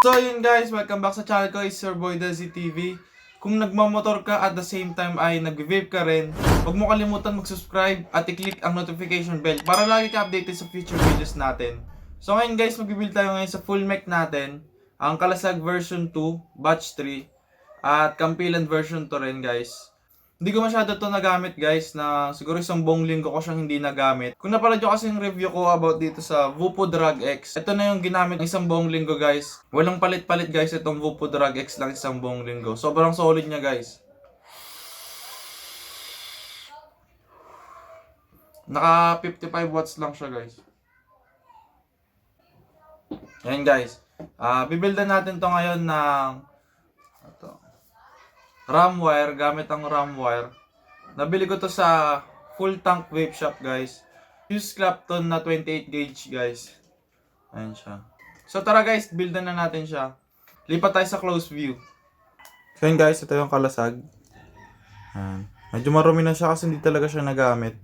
So yun guys, welcome back sa channel ko, it's your boy Delzii TV. Kung nagmamotor ka at the same time ay nag-vape ka rin, huwag mo kalimutan mag-subscribe at i-click ang notification bell para lagi ka updated sa future videos natin. So ngayon guys, mag-build tayo ngayon sa full mech natin, ang Kalasag version 2, batch 3, at Kampilan version 2 rin guys. Hindi ko masyado to nagamit guys, na siguro isang buong linggo ko siyang hindi nagamit. Kung napanood nyo kasi yung review ko about dito sa Voopoo Drag X, ito na yung ginamit ng isang buong linggo guys. Walang palit-palit guys itong Voopoo Drag X lang isang buong linggo. Sobrang solid niya guys. Naka 55 watts lang siya guys. Ayan guys. Bibildan natin to ngayon ng RAM wire, gamit ang RAM wire. Nabili ko to sa full tank vape shop guys. Use clapton na 28 gauge guys. Ayan siya. So tara guys, buildan na natin siya. Lipat tayo sa close view. So yun guys, ito yung Kalasag. Ayan. Medyo marumi na siya kasi hindi talaga siya nagamit.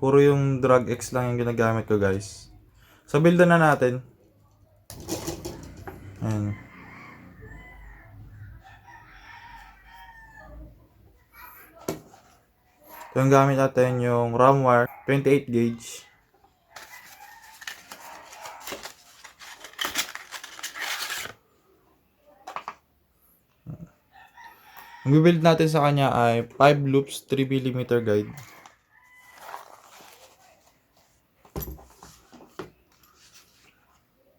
Puro yung Drag X lang yung ginagamit ko guys. So buildan na natin. Ayan. So yung gamit natin yung RAM wire 28 gauge. Ang build natin sa kanya ay 5 loops 3mm guide.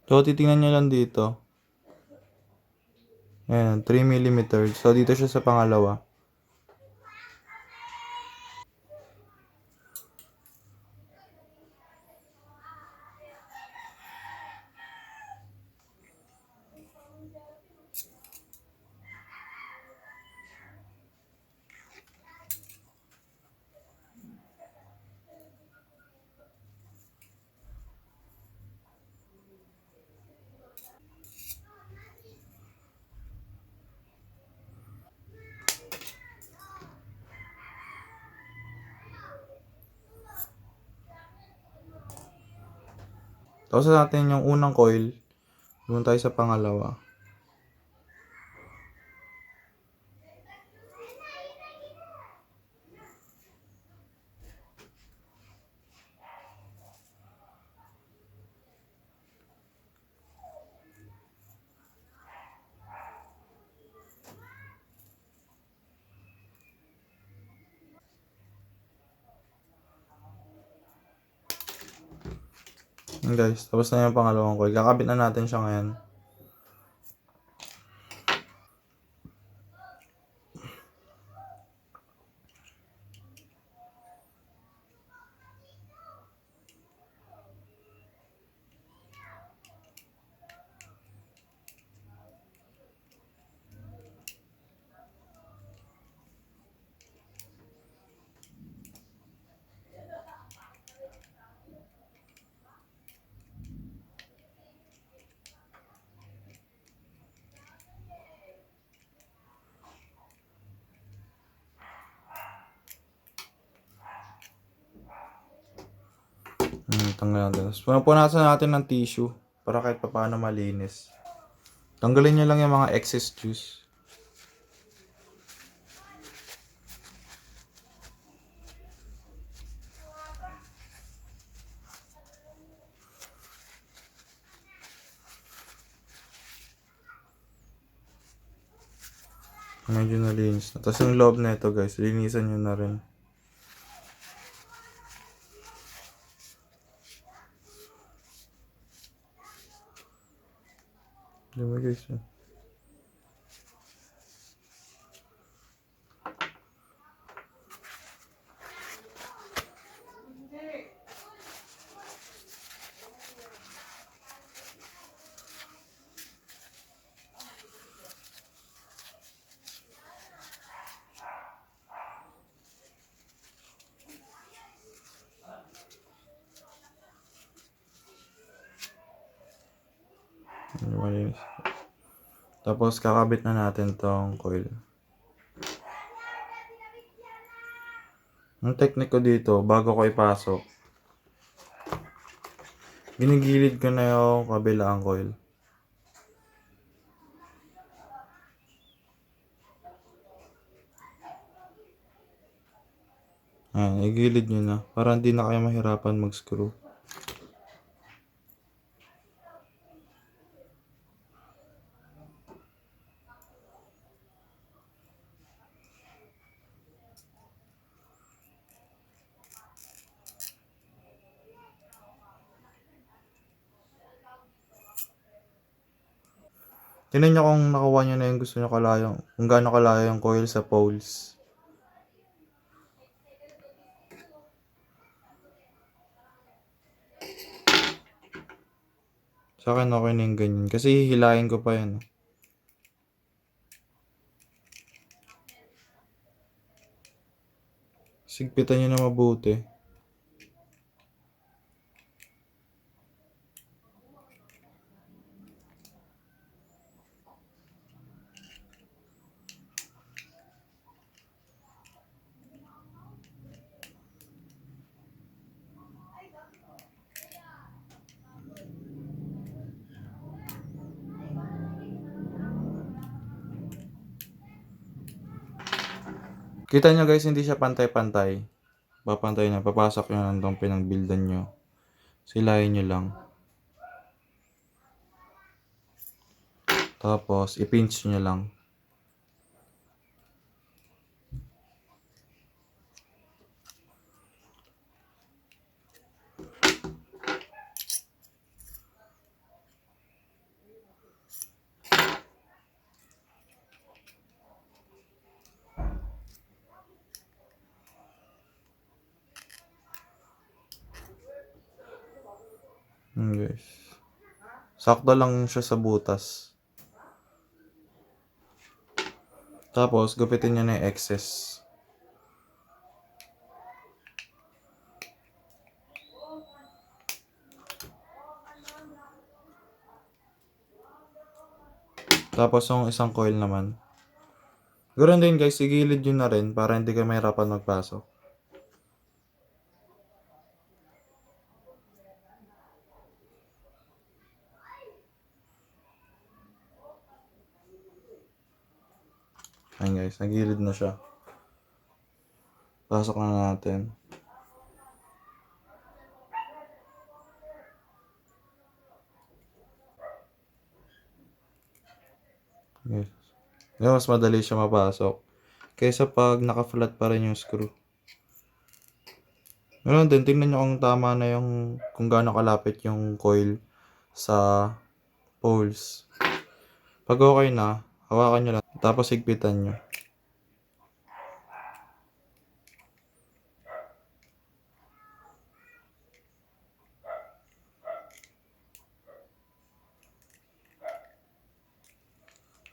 So titingnan nyo lang dito. Ayan, 3mm. So dito siya sa pangalawa. Tapos natin yung unang coil. Doon tayo sa pangalawa. Yan guys, tapos na yung pangalawang coil. Kakabit na natin siya ngayon. Tanggalin natin. Tapos punasan natin ng tissue para kahit paano malinis. Tanggalin nyo lang yung mga excess juice. Medyo nalinis na. Tapos yung loob na ito guys, linisan nyo na rin. Diba guys? Malinis. Tapos kakabit na natin tong coil. Ang technique ko dito, bago ko ipasok, ginigilid ko na yung kabilang coil. Ayan, igilid nyo na. Para hindi na kayo mahirapan mag-screw. Tingnan nyo kung nakuha nyo na yung gusto nyo kalayang, kung gaano kalayo yung coil sa poles. Sa akin okay na yung ganyan. Kasi hihilahin ko pa yan. Sigpitan nyo na mabuti. Kita nyo guys, hindi siya pantay-pantay. Papantay na, papasok nyo nandong pinagbildan nyo. Silayin nyo lang. Tapos, ipinch nyo lang. Guys. Sakto lang siya sa butas. Tapos, gupitin nyo na yung excess. Tapos, yung isang coil naman. Ganoon din guys, igilid nyo na rin para hindi kayo mahirapan magpasok. Ayan guys, nagilid na siya. Pasok na natin. Yes. Ngayon, mas madali siya mapasok. Kaysa pag naka-flat pa rin yung screw. Ngayon din, tingnan nyo kung tama na yung, kung gaano kalapit yung coil sa poles. Pag okay na, hawakan nyo lang. Tapos higpitan nyo.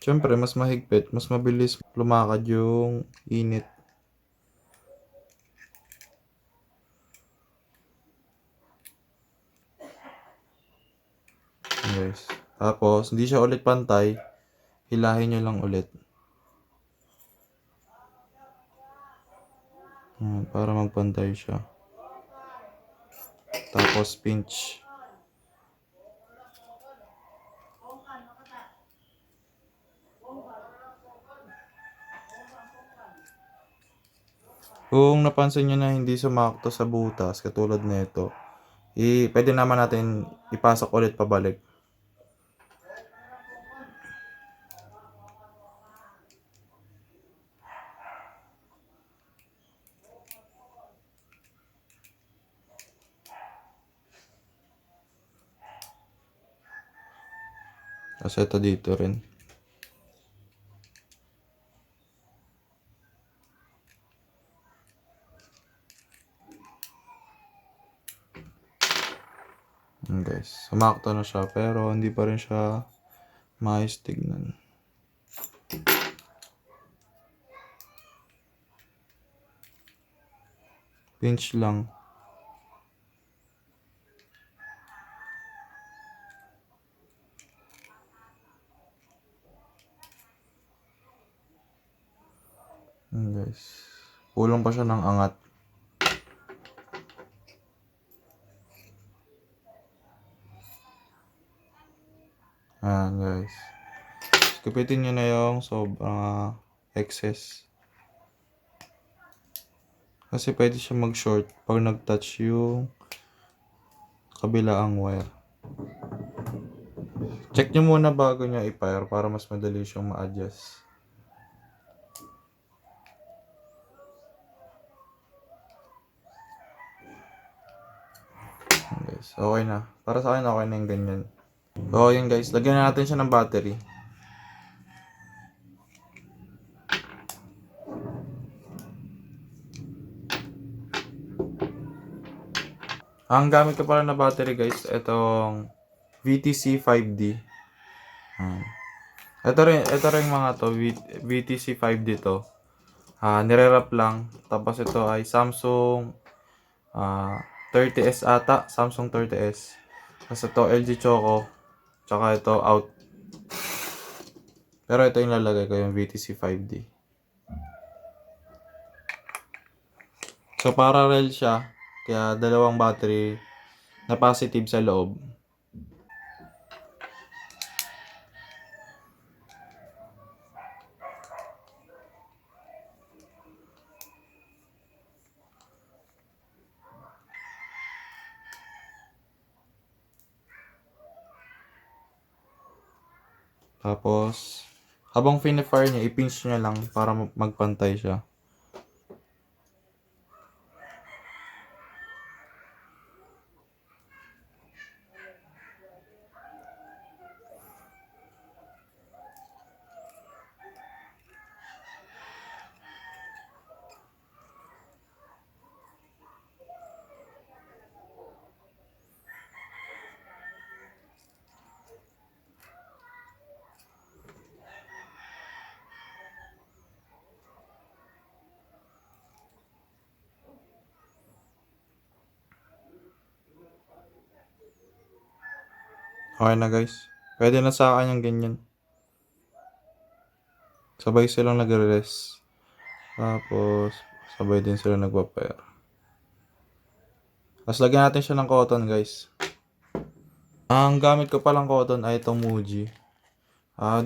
Siyempre, mas mahigpit, mas mabilis lumakad yung init. Guys. Tapos, hindi siya ulit pantay. Hilahin nyo lang ulit. Para magpantay siya. Tapos, pinch. Kung napansin nyo na hindi sumakto sa butas, katulad nito, pwede naman natin ipasok ulit pabalik. Kasi ito dito rin. Guys, sumakto na siya pero hindi pa rin siya maayos tignan. Pinch lang. Guys, kulang pa siya ng angat. Guys. Kupitin nyo na yung sobrang excess. Kasi pwede siya mag-short pag nag-touch yung kabilaang wire. Check nyo muna bago nyo i-fire para mas madali siyang ma-adjust. Guys, okay na. Para sa akin okay na yung ganyan. So yun guys, lagyan na natin siya ng battery. Ang gamit ko pala na battery guys, itong VTC 5D. Ito rin mga to, VTC 5D to. Nire-wrap lang. Tapos ito ay Samsung 30S ata. Samsung 30S. Tapos ito LG Choco. Tsaka ito out. Pero ito yung lalagay ko, yung VTC 5D. So parallel siya. Kaya dalawang battery na positive sa loob. Tapos, habang fine-fire niya, i-pinch niya lang para magpantay siya. Okay na guys. Pwede na sa akin yung ganyan. Sabay silang nagre-rest. Tapos, sabay din sila nagpa-pair. Tapos lagyan natin siya ng cotton guys. Ang gamit ko palang cotton ay itong Muji.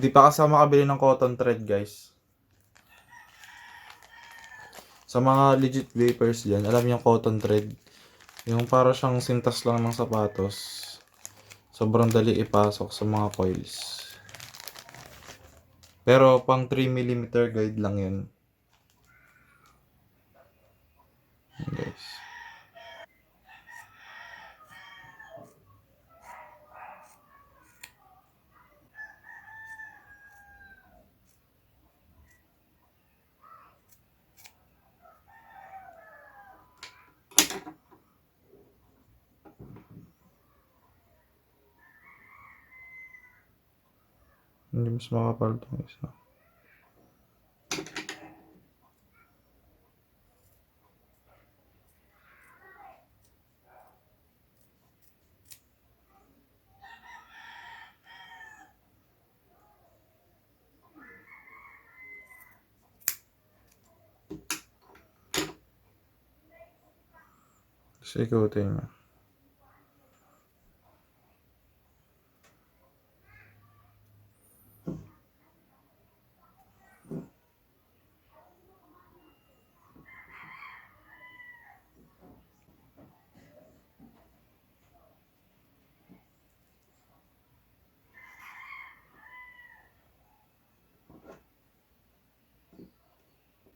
Di pa kasi makabili ng cotton thread guys. Sa mga legit vapers dyan, alam yung cotton thread. Yung para siyang sintas lang ng sapatos. Sobrang dali ipasok sa mga coils. Pero pang 3mm guide lang yun. Guys. Hindi mas makapal itong isa. Kasi ikutin niya.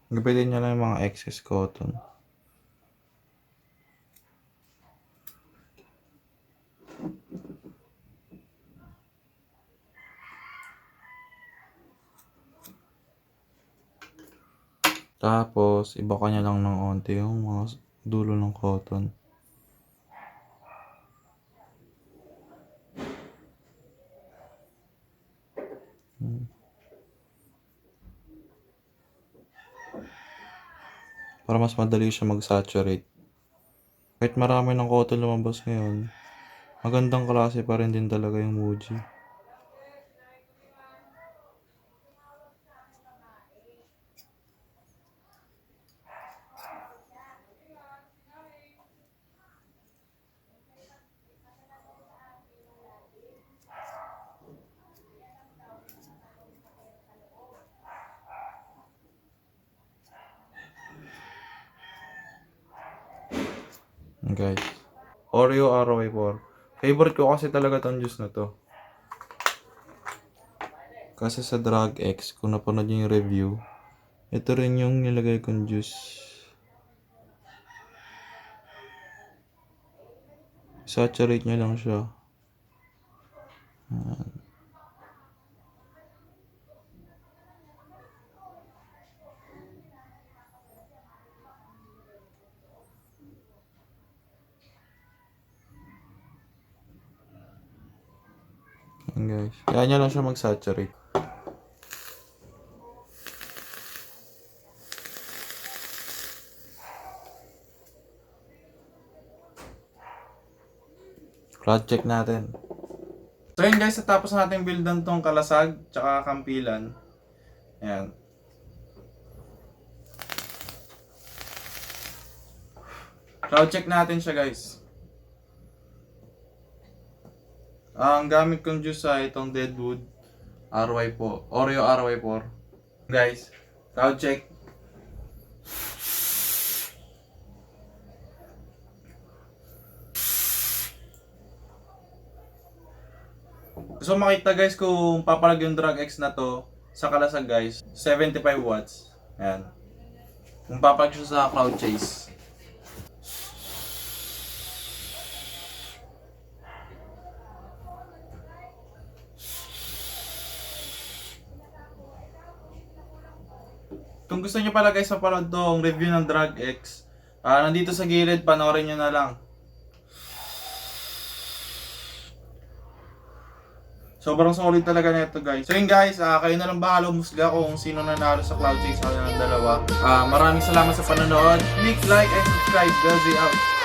Gapitin niya lang yung mga excess cotton. Tapos, ibaka niya lang ng onti yung mga dulo ng cotton. Para mas madali siya mag-saturate. Kahit marami ng cotton lumabas ngayon, magandang klase pa rin din talaga yung Muji. Guys. Oreo RY4. Favorite ko kasi talaga tong juice na to. Kasi sa Drag X, kung napanood nyo yung review, ito rin yung nilagay kong juice. Saturate nyo lang siya. Ayan guys. Kaya nyo lang siya mag-saturate. Crowd check natin. So yun guys, natapos natin buildan tong Kalasag tsaka Kampilan. Ayan. Crowd check natin siya guys. Ang gamit kong juice ay itong Deadwood RY4, Oreo RY4. Guys, crowd check. Gusto makita guys kung papalag yung Drag X na to sa Kalasag guys, 75 watts. Ayan. Kung papalag siya sa crowd chase. Kung gusto nyo pala guys mapanood tong review ng Drag X, nandito sa gilid, panoorin nyo na lang. Sobrang solid talaga nito guys. So yun guys, kayo na lang bahala umusga kung sino nanalo sa cloud chase sa ng dalawa. Maraming salamat sa panonood. Click like and subscribe. Delzii out.